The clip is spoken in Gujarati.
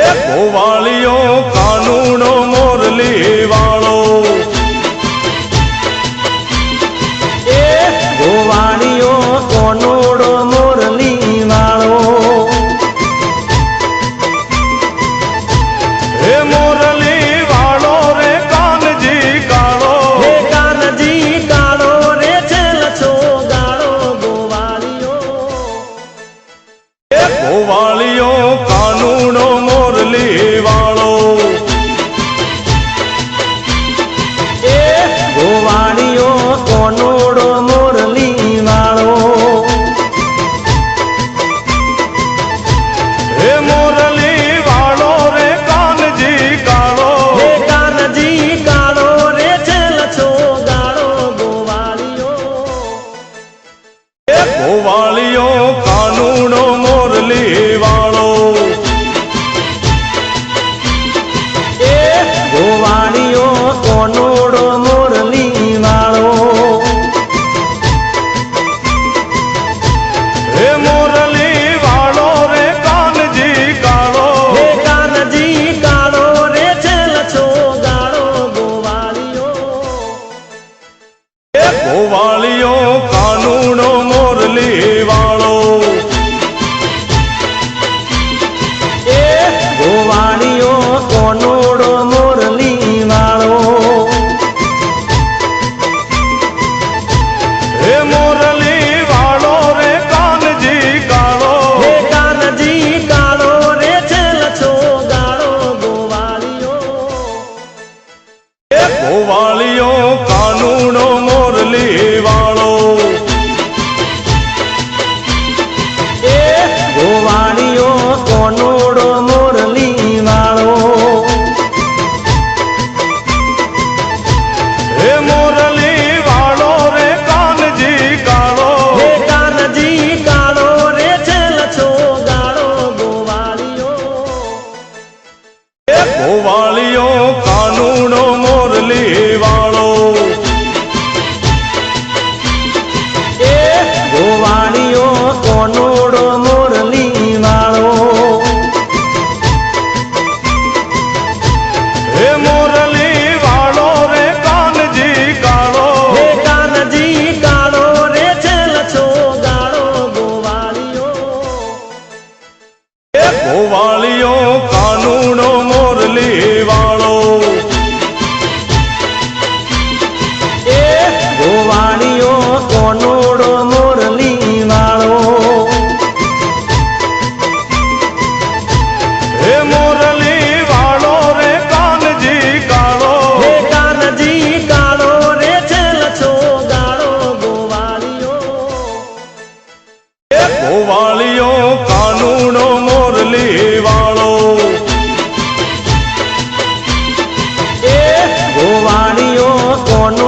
ગોવાળિયો કાનૂનો મોરલી વાળો ગોવાળિયો કોનોડો મોરલી વાળો હે મોરલી વાળો રે કાનજી કાળો હે કાનજી કાળો રે છેલછો ગાળો ગોવાળિયો ગોવાળિયો કાનૂનો મોરલી વાળો ગોવાળિયો કોનોડો મોરલી વાળો હે મોરલી વાળો રે કાનજી કાળો હે કાનજી કાળો રે છેલછો ગાળો ગોવાળિયો ગોવાળિયો કાનૂનો મોરલી વાળો ગોવાળિયો કોનોડો મોરલી વાળો હે મોરલી વાળો રે કાનજી કાળો હે કાનજી કાળો રે છેલછો ગાળો ગોવાળિયો ગોવાળિયો કાનૂનો મોરલી વાળો ગોવાળિયો કોનોડો મોરલી વાળો હે મોરલી વાળો રે કાનજી કાળો હે કાનજી કાળો રે છેલછો ગાળો ગોવાળિયો ગોવાળિયો કાનૂનો મોરલી વાળો ગોવાળિયો કોનોડો મોરલી વાળો હે મોરલી વાળો રે કાનજી કાળો હે કાનજી કાળો રે છેલછો ગાળો ગોવાળિયો ગોવાળિયો કાનૂનો મોરલી વાળો ગોવાળિયો કોનોડો મોરલી વાળો હે મોરલી વાળો રે કાનજી કાળો હે કાનજી કાળો રે છેલછો ગાળો ગોવાળિયો ગોવાળિયો કાનૂનો મોરલી વાળો ગોવાળિયો કોનોડો મોરલી વાળો હે મોરલી વાળો રે કાનજી કાળો હે કાનજી કાળો રે છેલછો ગાળો ગોવાળિયો ગોવાળિયો કાનૂનો મોરલી વાળો ગોવાળિયો કોનો